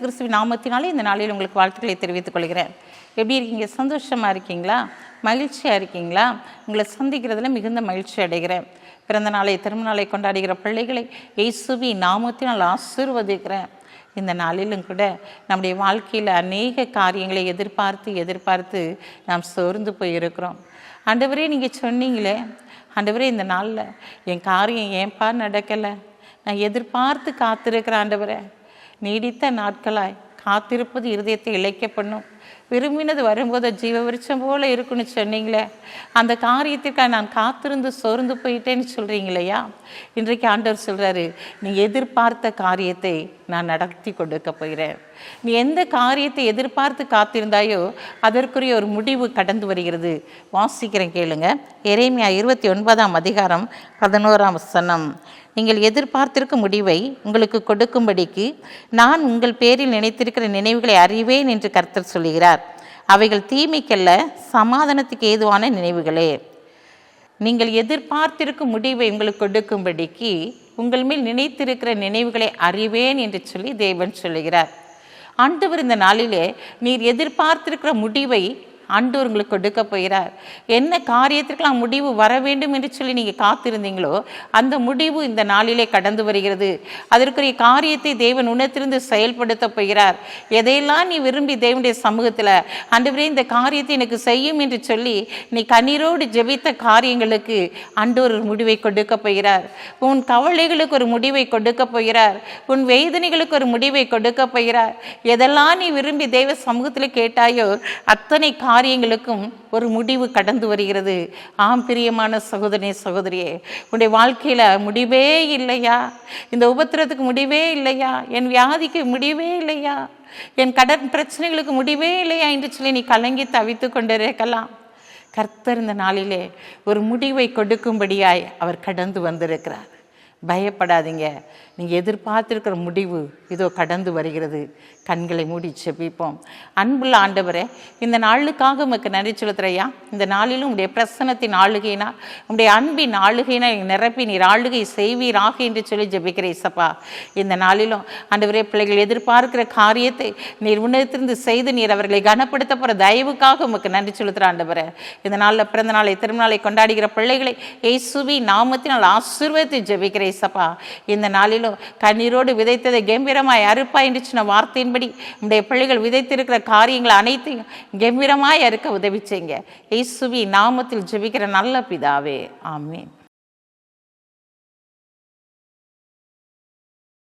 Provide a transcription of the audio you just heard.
கிறிஸ்துவின் நாமத்தினாலே இந்த நாளில் உங்களுக்கு வாழ்த்துக்களை தெரிவித்துக் கொள்கிறேன். எப்படி இருக்கீங்க? சந்தோஷமாக இருக்கீங்களா? மகிழ்ச்சியாக இருக்கீங்களா? உங்களை சந்திக்கிறதுல மிகுந்த மகிழ்ச்சி அடைகிறேன். பிறந்த நாளை திருமண நாளை கொண்டாடுகிற பிள்ளைகளை இயேசுவின் நாமத்தினால் ஆசீர்வதிக்கிறேன். இந்த நாளிலும் கூட நம்முடைய வாழ்க்கையில் அநேக காரியங்களை எதிர்பார்த்து நாம் சோர்ந்து போயிருக்கிறோம். ஆண்டவரே, நீங்கள் சொன்னீங்களே, ஆண்டவரே இந்த நாளில் என் காரியம் ஏன்பா நடக்கலை, நான் எதிர்பார்த்து காத்திருக்கிறேன் ஆண்டவரே. நீடித்த நாட்களாய் காத்திருப்பது இருதயத்தை இழைக்க பண்ணும், விரும்பினது வரும்போது ஜீவ விருட்சம் போல இருக்குன்னு சொன்னீங்களே, அந்த காரியத்திற்காக நான் காத்திருந்து சோர்ந்து போயிட்டேன்னு சொல்கிறீங்களையா? இன்றைக்கு ஆண்டவர் சொல்கிறாரு, நீ எதிர்பார்த்த காரியத்தை நான் நடத்தி கொடுக்க போகிறேன். நீ எந்த காரியத்தை எதிர்பார்த்து காத்திருந்தாயோ அதற்குரிய ஒரு முடிவு கடந்து வருகிறது. வாசிக்கிறேன் கேளுங்க. எரேமியா 29ஆம் அதிகாரம் 11ஆம் வசனம். நீங்கள் எதிர்பார்த்திருக்கும் முடிவை உங்களுக்கு கொடுக்கும்படிக்கு நான் உங்கள் பேரில் நினைத்திருக்கிற நினைவுகளை அறிவேன் என்று கர்த்தர் சொல்கிறார். அவைகள் தீமைக்கல்ல, சமாதானத்துக்கு ஏதுவான நினைவுகளே. நீங்கள் எதிர்பார்த்திருக்கும் முடிவை உங்களுக்கு கொடுக்கும்படிக்கு உங்கள் மேல் நினைத்திருக்கிற நினைவுகளை அறிவேன் என்று சொல்லி தேவன் சொல்லுகிறார். ஆண்டவர் இந்த நாளிலே நீர் எதிர்பார்த்திருக்கிற முடிவை ஆண்டவர் உங்களுக்கு கொடுக்க போகிறார். என்ன காரியத்திற்கெல்லாம் முடிவு வர வேண்டும் என்று சொல்லி நீங்கள் காத்திருந்தீங்களோ அந்த முடிவு இந்த நாளிலே கடந்து வருகிறது. அதற்குரிய காரியத்தை தேவன் உணர்த்திருந்து செயல்படுத்த போகிறார். எதையெல்லாம் நீ விரும்பி தேவனுடைய சமூகத்தில் ஆண்டவரே இந்த காரியத்தை எனக்கு செய்யும் என்று சொல்லி நீ கண்ணீரோடு ஜெபித்த காரியங்களுக்கு ஆண்டவர் ஒரு முடிவை கொடுக்க போகிறார். உன் கவலைகளுக்கு ஒரு முடிவை கொடுக்க போகிறார். உன் வேதனைகளுக்கு ஒரு முடிவை கொடுக்க போகிறார். எதெல்லாம் நீ விரும்பி தேவ சமூகத்தில் கேட்டாயோ அத்தனை காரியங்களுக்கும் ஒரு முடிவு கடந்து வருகிறது. ஆம் பிரியமான சகோதரனே, சகோதரியே, உன்னுடைய வாழ்க்கையில் முடிவே இல்லையா? இந்த உபத்திரத்துக்கு முடிவே இல்லையா? என் வியாதிக்கு முடிவே இல்லையா? என் கடன் பிரச்சனைகளுக்கு முடிவே இல்லையா என்று சொல்லி நீ கலங்கி தவித்து கொண்டிருக்கலாம். கர்த்தர் இந்த நாளிலே ஒரு முடிவை கொடுக்கும்படியாய் அவர் கடந்து வந்திருக்கிறார். பயப்படாதீங்க. நீங்கள் எதிர்பார்த்திருக்கிற முடிவு இதோ கடந்து வருகிறது. கண்களை மூடி செபிப்போம். அன்புள்ள ஆண்டவரே, இந்த நாளுக்காக உமக்கு நன்றி செலுத்துறையா. இந்த நாளிலும் உடைய பிரசன்னத்தின் ஆளுகையினா, உடைய அன்பின் ஆளுகையினா நிரப்பி நீர் ஆளுகை செய்வீராக என்று சொல்லி ஜெபிக்கிறேன் சப்பா. இந்த நாளிலும் ஆண்டவரே, பிள்ளைகள் எதிர்பார்க்கிற காரியத்தை நீர் உணர்த்திருந்து செய்து நீர் அவர்களை கனப்படுத்த போகிற தயவுக்காக உமக்கு நன்றி செலுத்துகிற ஆண்டவரே. இந்த நாளில் பிறந்த நாளை திருநாளை கொண்டாடுகிற பிள்ளைகளை இயேசுவின் நாமத்தினால் ஆசீர்வதித்து ஜெபிக்கிறேன் சப்பா. இந்த நாளிலும் கண்ணீரோடு விதைத்ததை கம்பீரமாய் அறுப்பா என்று சொன்ன வார்த்தையின்படி நம்முடைய பிள்ளைகள் விதைத்திருக்கிற காரியங்கள் அனைத்தையும் கம்பீரமாய் அறுக்க உதவி செய்யுங்க. இயேசுவின் நாமத்தில் ஜெபிக்கிற நல்ல பிதாவே, ஆமென்.